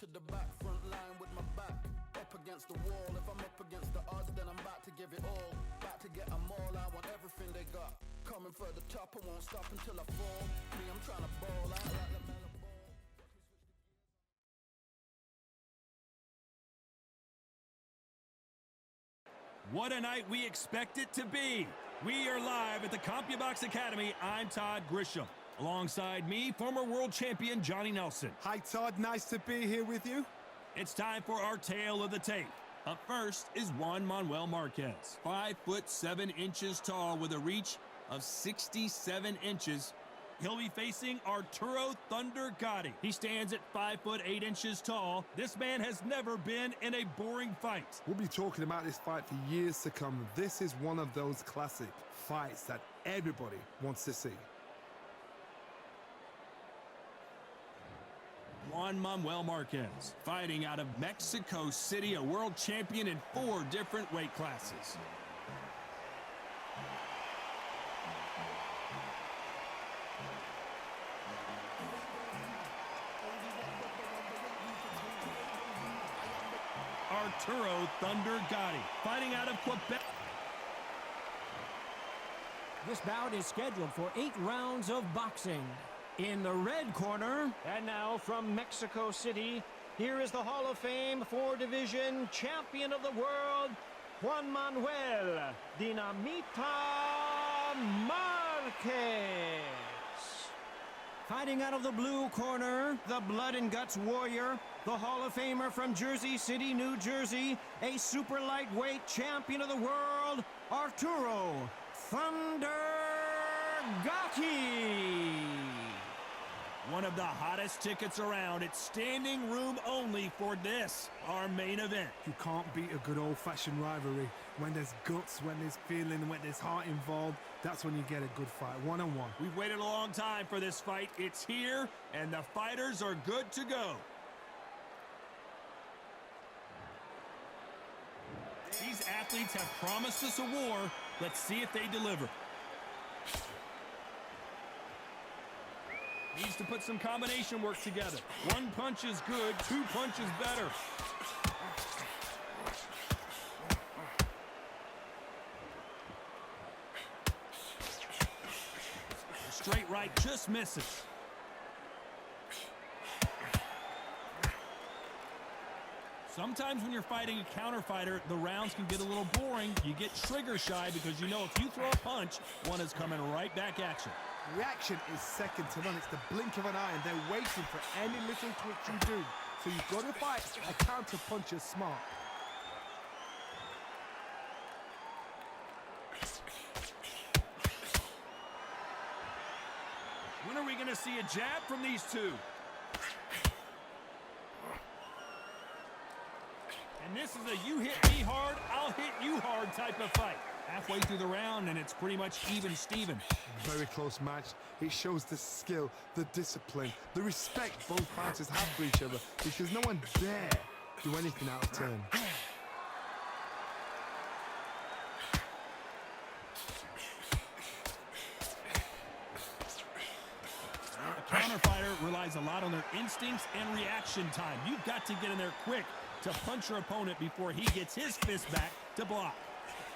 to the back, front line with my back up against the wall. If I'm up against the odds, then I'm about to give it all. About to get them all, I want everything they got. Coming for the top, I won't stop until I fall. Me, I'm trying to ball out like the mellow ball. What a night we expect it to be. We are live at the CompuBox Academy. I'm Todd Grisham. Alongside me, former world champion Johnny Nelson. Hi, Todd. Nice to be here with you. It's time for our tale of the tape. Up first is Juan Manuel Marquez. 5'7" tall with a reach of 67 inches. He'll be facing Arturo Thunder Gatti. He stands at 5'8" tall. This man has never been in a boring fight. We'll be talking about this fight for years to come. This is one of those classic fights that everybody wants to see. Juan Manuel Marquez, fighting out of Mexico City, a world champion in 4 different weight classes. Arturo Thunder Gatti, fighting out of Quebec. This bout is scheduled for 8 rounds of boxing. In the red corner, and now from Mexico City, here is the Hall of Fame 4-division champion of the world, Juan Manuel Dinamita Marquez. Fighting out of the blue corner, the blood and guts warrior, the Hall of Famer from Jersey City, New Jersey, a super lightweight champion of the world, Arturo Thunder Gatti. One of the hottest tickets around. It's standing room only for this, our main event. You can't beat a good old-fashioned rivalry. When there's guts, when there's feeling, when there's heart involved, that's when you get a good fight, one-on-one. We've waited a long time for this fight. It's here, and the fighters are good to go. These athletes have promised us a war. Let's see if they deliver. Needs to put some combination work together. 1 punch is good, 2 punches better. The straight right just misses. Sometimes when you're fighting a counter fighter, the rounds can get a little boring. You get trigger shy because you know if you throw a punch, one is coming right back at you. Reaction is second to none. It's the blink of an eye, and they're waiting for any little twitch you do. So you've got to fight a counter puncher smart. When are we going to see a jab from these two? And this is a you hit me hard, I'll hit you hard type of fight. Halfway through the round, and it's pretty much even-Steven. Very close match. It shows the skill, the discipline, the respect both fighters have for each other, because no one dare do anything out of turn. A counter fighter relies a lot on their instincts and reaction time. You've got to get in there quick to punch your opponent before he gets his fist back to block.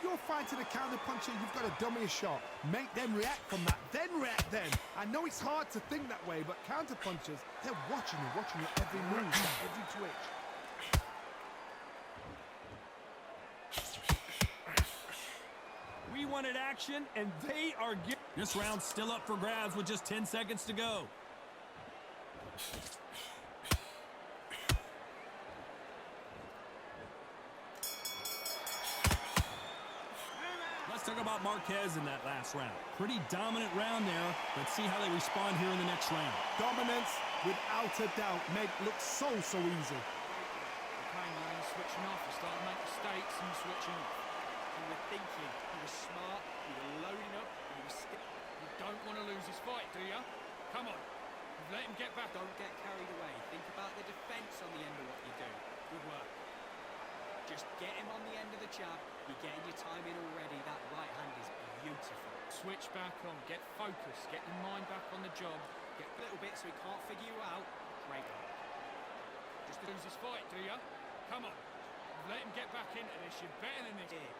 You're fighting a counter puncher, you've got to dummy a shot. Make them react from that, then react then. I know it's hard to think that way, but counter punchers, they're watching you every move, every twitch. We wanted action, and they are giving. This round's still up for grabs with just 10 seconds to go. Let's talk about Marquez in that last round. Pretty dominant round there. Let's see how they respond here in the next round. Dominance, without a doubt, make look so easy. You're switching off, you start to make mistakes and you're switching off. You were thinking, you were smart, you were loading up, you were You don't want to lose this fight, do you? Come on, you've let him get back. Don't get carried away. Think about the defense on the end of what you do. Good work. Just get him on the end of the jab. You're getting your time in already. That right hand is beautiful. Switch back on, get focused, get your mind back on the job. Get a little bit so he can't figure you out. Great work. Just a lose this fight, do you? Come on. Let him get back into this. You're better than this. Here.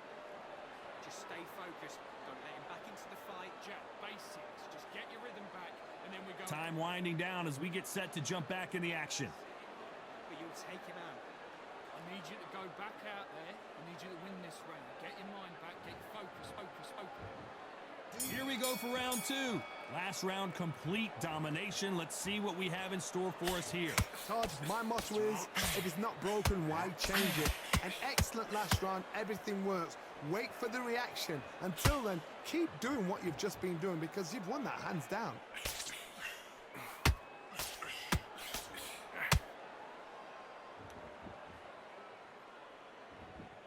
Just stay focused. Don't let him back into the fight. Jack, basics. Just get your rhythm back, and then we go. Time winding down as we get set to jump back in the action. But you'll take him out. I need you to go back out there. I need you to win this round. Get your mind back. Get focused, focus, focus. Here we go for round 2. Last round, complete domination. Let's see what we have in store for us here. Todd, my motto is, if it's not broken, why change it? An excellent last round, everything works. Wait for the reaction. Until then, keep doing what you've just been doing because you've won that hands down.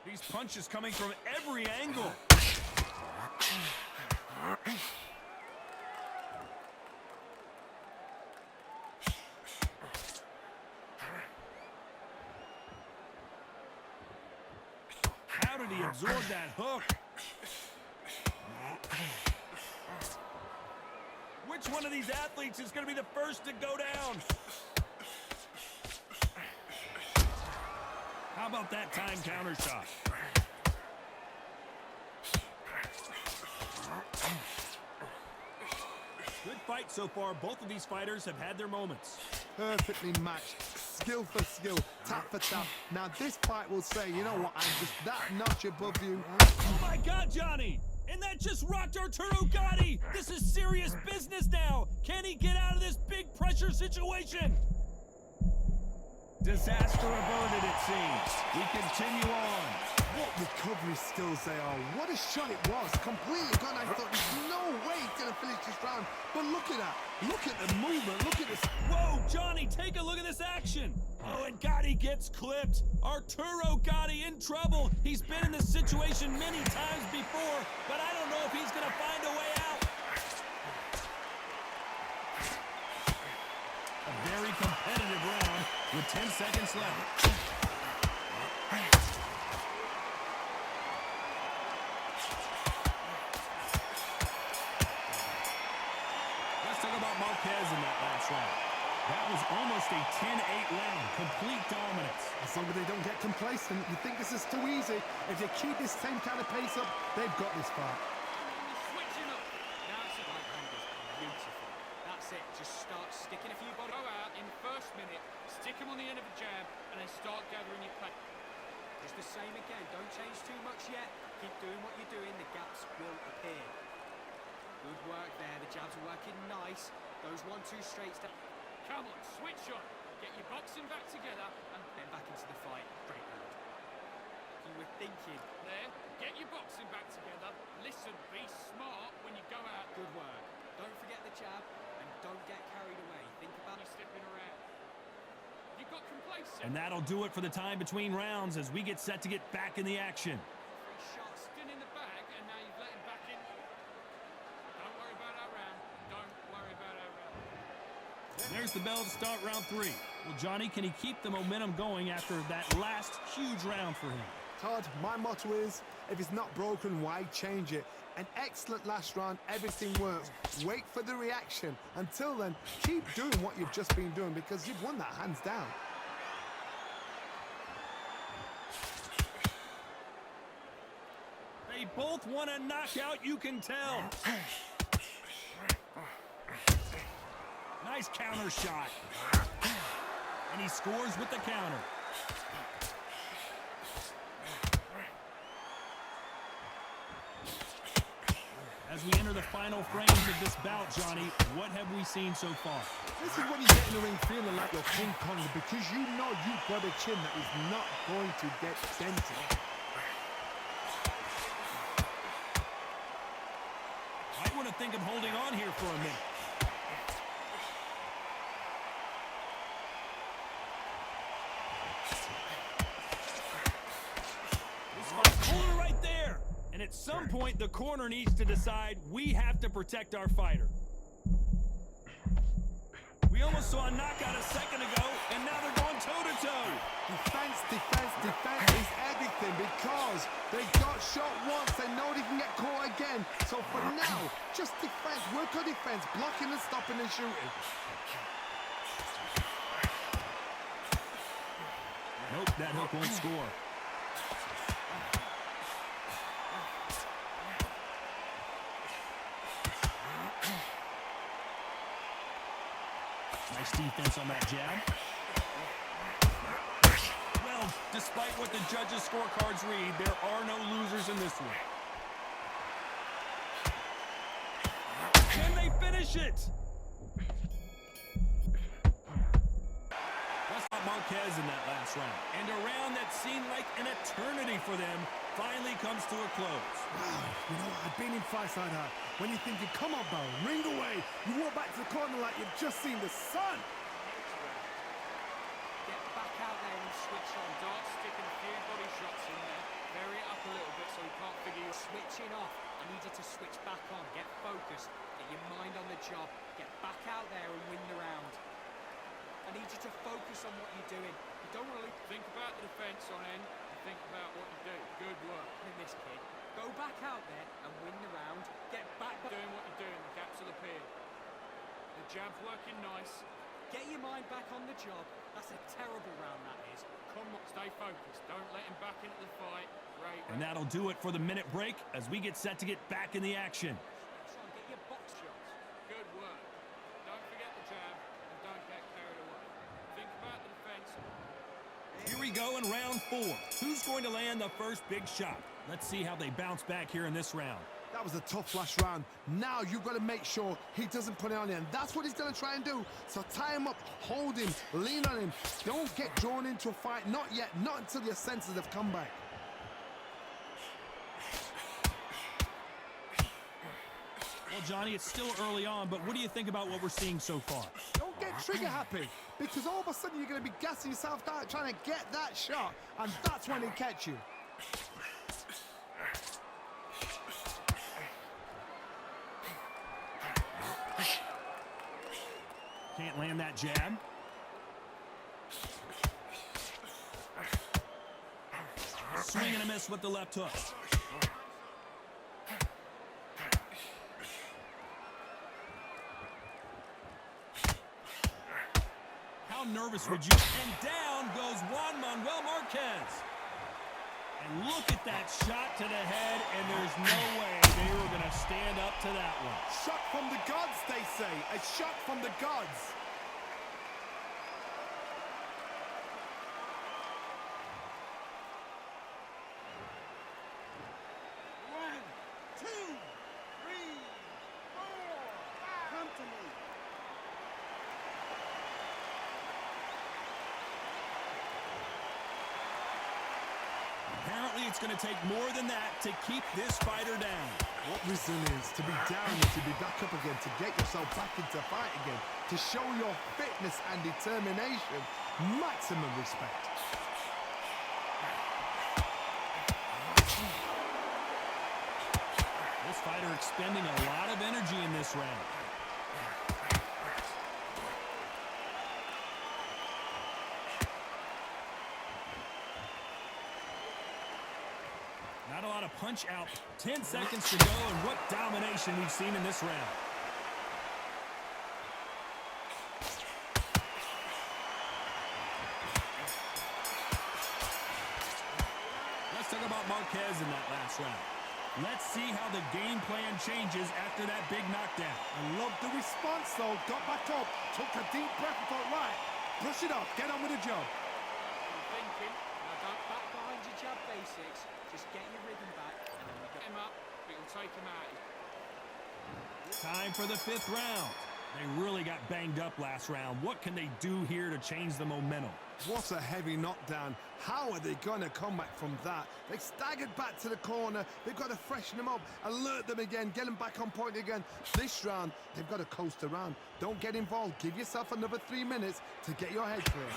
These punches coming from every angle. How did he absorb that hook? Which one of these athletes is going to be the first to go down? How about that time counter shot? Good fight so far. Both of these fighters have had their moments. Perfectly matched. Skill for skill. Tap for tap. Now this fight will say, you know what, I'm just that notch above you. Oh my God, Johnny! And that just rocked Arturo Gatti! This is serious business now! Can he get out of this big pressure situation? Disaster averted, it seems. We continue on. What recovery skills they are. What a shot it was. Completely gone. I thought there's no way he's going to finish this round. But look at that. Look at the movement. Look at this. Whoa, Johnny, take a look at this action. Oh, and Gatti gets clipped. Arturo Gatti in trouble. He's been in this situation many times before, but I don't know if he's going to find a way out. A very competitive round with 10 seconds left. Let's talk about Marquez in that last round. That was almost a 10-8 round, complete dominance. As long as they don't get complacent, you think this is too easy. If they keep this same kind of pace up, they've got this far. Switching up. Now it's a right hand is beautiful. That's it. Just start sticking a few bodies. Go out in first minute, stick him on the end of a jab, and then start gathering your pace. Just the same again. Don't change too much yet. Keep doing what you're doing. The gaps will appear. Good work there. The jabs are working nice. Those 1-2 straights down. Come on, switch on. Get your boxing back together and Then back into the fight. Great round. You were thinking. there. Get your boxing back together. Listen, be smart when you go out. Good work. Don't forget the jab and don't get carried away. Think about You're stepping around. You got complacent. And that'll do it for the time between rounds as we get set to get back in the action. 3 shots. Still in the bag, and now you've let him back in. Don't worry about our round. Don't worry about our round. There's the bell to start round 3. Well, Johnny, can he keep the momentum going after that last huge round for him? Todd, my motto is, if it's not broken, why change it? An excellent last round, everything works. Wait for the reaction. Until then, keep doing what you've just been doing because you've won that hands down. They both want a knockout, you can tell. Nice counter shot. And he scores with the counter. As we enter the final frames of this bout, Johnny, what have we seen so far? This is when you get in the ring feeling like you're King Kong because you know you've got a chin that is not going to get dented. I want to think of holding on here for a minute. Corner right there. And at some point, the corner needs to decide we have to protect our fighter. We almost saw a knockout a second ago, and now they're going toe-to-toe. Defense, defense, defense is everything because they got shot once. They know they can get caught again. So for now, just defense, work on defense, blocking and stopping and shooting. Nope, that hook won't score. Nice defense on that jab. Well, despite what the judges' scorecards read, there are no losers in this one. Can they finish it? That's not Marquez in that last round. And a round that seemed like an eternity for them finally comes to a close. Wow, you know what? I've been in fights like that. When you're thinking, come on, Bo, ring away. You walk back to the corner like you've just seen the sun. Get back out there and switch on. Dart sticking a few body shots in there. Vary it up a little bit so he can't figure you're switching off. I need you to switch back on. Get focused. Get your mind on the job. Get back out there and win the round. I need you to focus on what you're doing. You don't want to Think about the defense on end. And think about what you do. Good work. in this kid. Go back out there and win the round. Get back. Doing what you're doing. The gaps will appear. The jab's working nice. Get your mind back on the job. That's a terrible round, that is. Come on, stay focused. Don't let him back into the fight. Great. And that'll do it for the minute break as we get set to get back in the action. Son, get your box shots. Good work. Don't forget the jab and don't get carried away. Think about the defense. Here we go in round 4. Who's going to land the first big shot? Let's see how they bounce back here in this round. That was a tough last round. Now you've got to make sure he doesn't put it on you. And that's what he's going to try and do. So tie him up, hold him, lean on him. Don't get drawn into a fight. Not yet. Not until your senses have come back. Well, Johnny, it's still early on, but what do you think about what we're seeing so far? Don't get trigger happy. Because all of a sudden you're going to be gassing yourself down trying to get that shot. And that's when he catch you. Can't land that jab. Swing and a miss with the left hook. How nervous would you? And down goes Juan Manuel Marquez. And look at that shot to the head, and there's no way they were going to stand up to that one. Shot from the gods, they say. A shot from the gods. Apparently, it's going to take more than that to keep this fighter down. What resilience, to be down and to be back up again, to get yourself back into fight again, to show your fitness and determination. Maximum respect. This fighter expending a lot of energy in this round. Not a lot of punch out. 10 seconds to go, and what domination we've seen in this round. Let's talk about Marquez in that last round. Let's see how the game plan changes after that big knockdown. I love the response, though. Got back up, took a deep breath and thought, right, brush it off, get on with the job. I'm thinking, now don't back behind your jab basics. Just get your rhythm back, and then we Get him up, but it'll take him out. Time for the 5th round. They really got banged up last round. What can they do here to change the momentum? What a heavy knockdown. How are they going to come back from that? They staggered back to the corner. They've got to freshen them up, alert them again, get them back on point again. This round, they've got to coast around. Don't get involved. Give yourself another 3 minutes to get your head clear.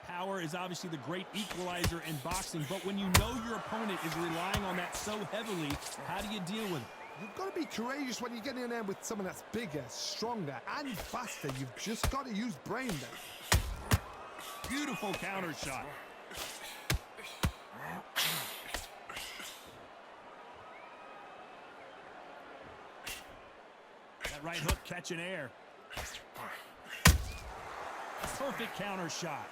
Power is obviously the great equalizer in boxing, but when you know your opponent is relying on that so heavily, how do you deal with it? You've got to be courageous when you get in there with someone that's bigger, stronger, and faster. You've just got to use brain then. Beautiful counter shot. That right hook catching air. Perfect counter shot.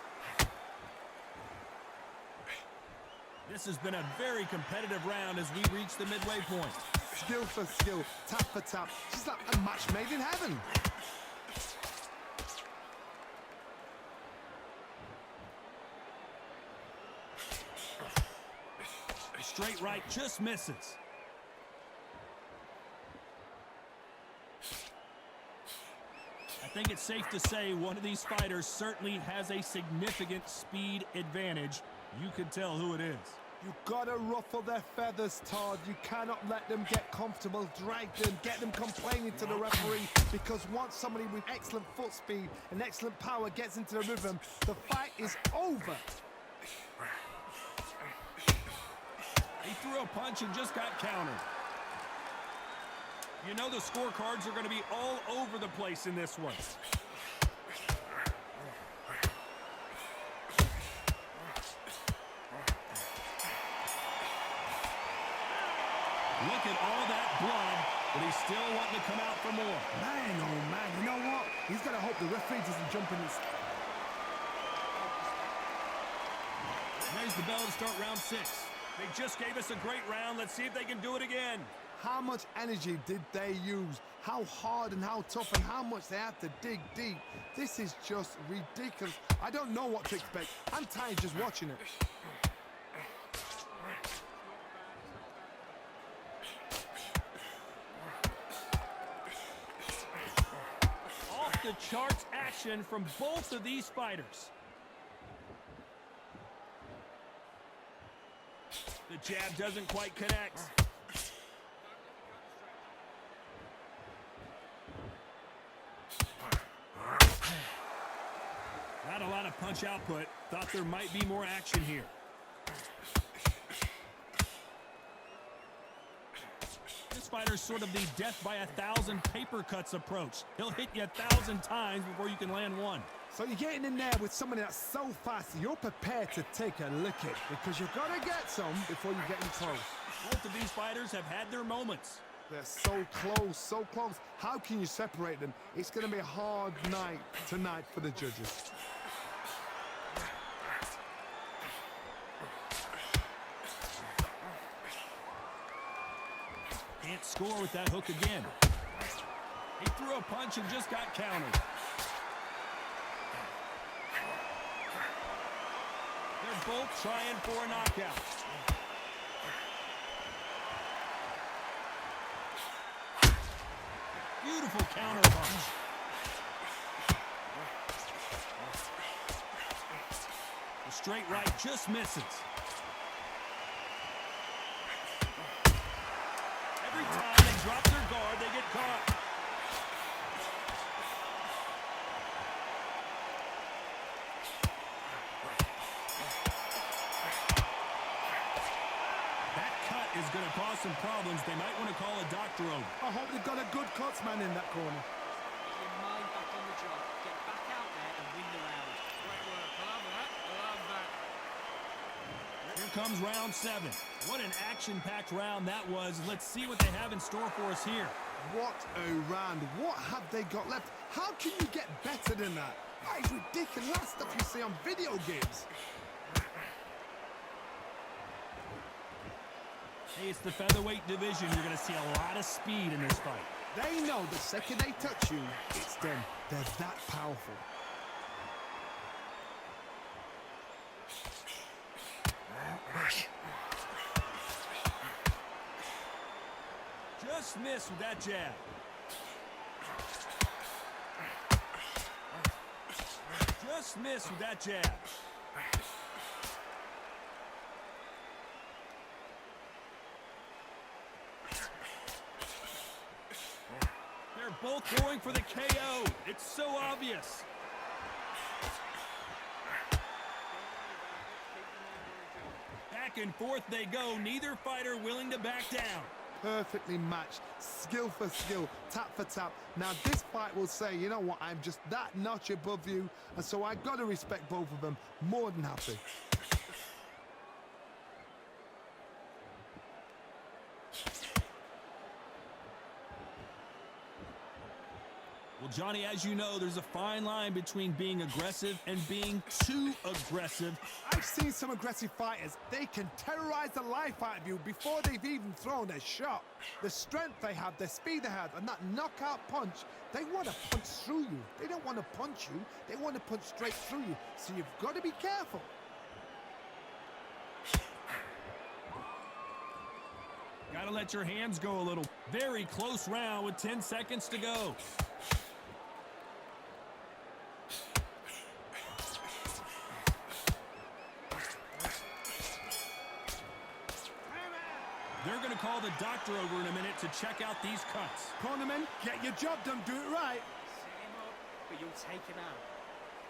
This has been a very competitive round as we reach the midway point. Skill for skill, tap for tap. She's like a match made in heaven. Straight right just misses. I think it's safe to say one of these fighters certainly has a significant speed advantage. You can tell who it is. You gotta ruffle their feathers, Todd. You cannot let them get comfortable, drag them, get them complaining to the referee, because once somebody with excellent foot speed and excellent power gets into the rhythm, the fight is over. He threw a punch and just got countered. You know the scorecards are going to be all over the place in this one. Look at all that blood, but he's still wanting to come out for more. Man, oh man, you know what? He's got to hope the referee doesn't jump in his... There's the bell to start round 6. They just gave us a great round. Let's see if they can do it again. How much energy did they use? How hard and how tough and how much they had to dig deep. This is just ridiculous. I don't know what to expect. I'm tired just watching it. Off the charts action from both of these fighters. The jab doesn't quite connect. Not a lot of punch output. Thought there might be more action here. This fighter's sort of the death by 1,000 paper cuts approach. He'll hit you 1,000 times before you can land one. So you're getting in there with somebody that's so fast, you're prepared to take a licking because you've got to get some before you get in close. Both of these fighters have had their moments. They're so close, so close. How can you separate them? It's going to be a hard night tonight for the judges. Can't score with that hook again. He threw a punch and just got countered. They're both trying for a knockout. Beautiful counter punch. The straight right just misses. Every time they drop their guard, they get caught. Is going to cause some problems. They might want to call a doctor over. I hope they've got a good cutsman in that corner. Get your mind back on the job. Get back out there and win the round. Great work. I love that. I love that. Here comes round 7. What an action-packed round that was. Let's see what they have in store for us here. What a round. What have they got left? How can you get better than that? That is ridiculous. That's stuff you see on video games. Hey, it's the featherweight division. You're going to see a lot of speed in this fight. They know the second they touch you, it's done. They're that powerful. Just missed with that jab. Just missed with that jab. They're both going for the KO. It's so obvious. Back and forth they go. Neither fighter willing to back down. Perfectly matched, skill for skill, tap for tap. Now this fight will say, you know what, I'm just that notch above you, and so I got to respect both of them. More than happy. Well, Johnny, as you know, there's a fine line between being aggressive and being too aggressive. I've seen some aggressive fighters. They can terrorize the life out of you before they've even thrown a shot. The strength they have, the speed they have, and that knockout punch, they want to punch through you. They don't want to punch you. They want to punch straight through you. So you've got to be careful. Gotta let your hands go a little. Very close round with 10 seconds to go. They're going to call the doctor over in a minute to check out these cuts. Cornerman, get your job done, do it right. Set him up, but you'll take him out.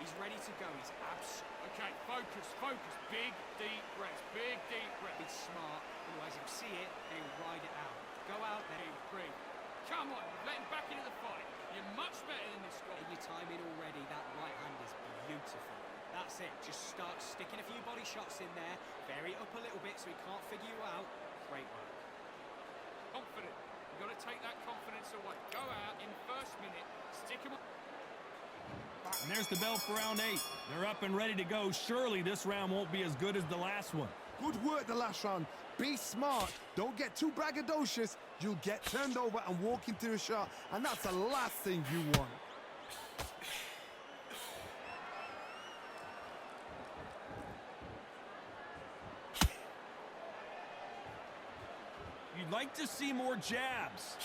He's ready to go. He's absolutely... Okay, focus, focus. Big, deep breaths. Big, deep breaths. Be smart, otherwise he'll see it and he'll ride it out. Go out there. Breathe. Come on, let him back into the fight. You're much better than this guy. Your timing already, that right hand is beautiful. That's it. Just start sticking a few body shots in there. Vary it up a little bit so he can't figure you out. Great work. Confident. You've got to take that confidence away. Go out in first minute. Stick him up. And there's the bell for round 8. They're up and ready to go. Surely this round won't be as good as the last one. Good work the last round. Be smart. Don't get too braggadocious. You'll get turned over and walk into a shot. And that's the last thing you want. You'd like to see more jabs.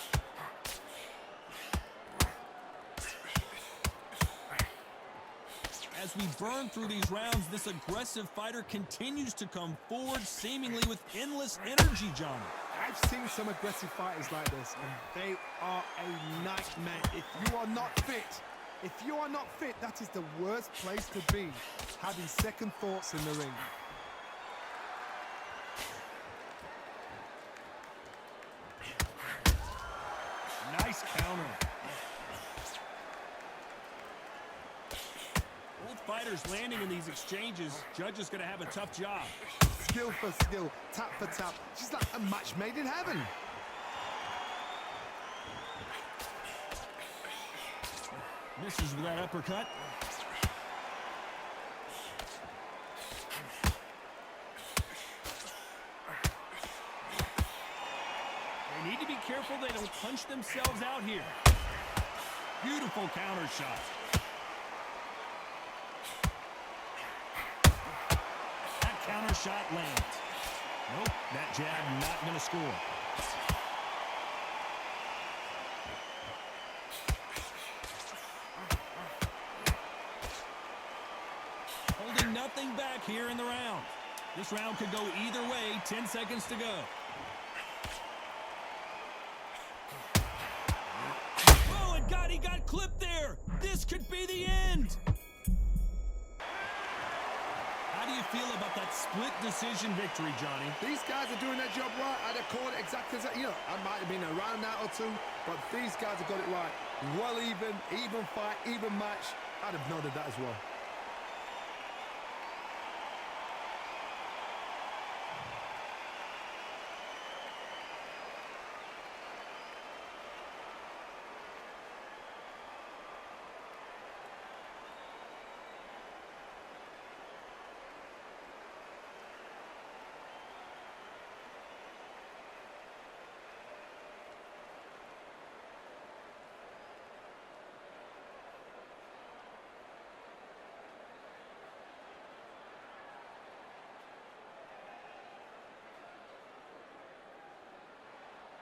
As we burn through these rounds, this aggressive fighter continues to come forward, seemingly with endless energy, Johnny. I've seen some aggressive fighters like this, and they are a nightmare. If you are not fit, that is the worst place to be, having second thoughts in the ring. Nice counter. Both fighters landing in these exchanges. Judge is going to have a tough job. Skill for skill, tap for tap. She's like a match made in heaven. Misses with that uppercut. They need to be careful they don't punch themselves out here. Beautiful counter shot. That counter shot lands. Nope, that jab not going to score. Holding nothing back here in the round. This round could go either way. 10 seconds to go. Oh, and he got clipped there. This could be the end. How do you feel about that split decision victory, Johnny? These guys are doing their job right. I'd have called it exactly as that. You know, I might have been a round out or two, but these guys have got it right. Well even fight, even match. I'd have noted that as well.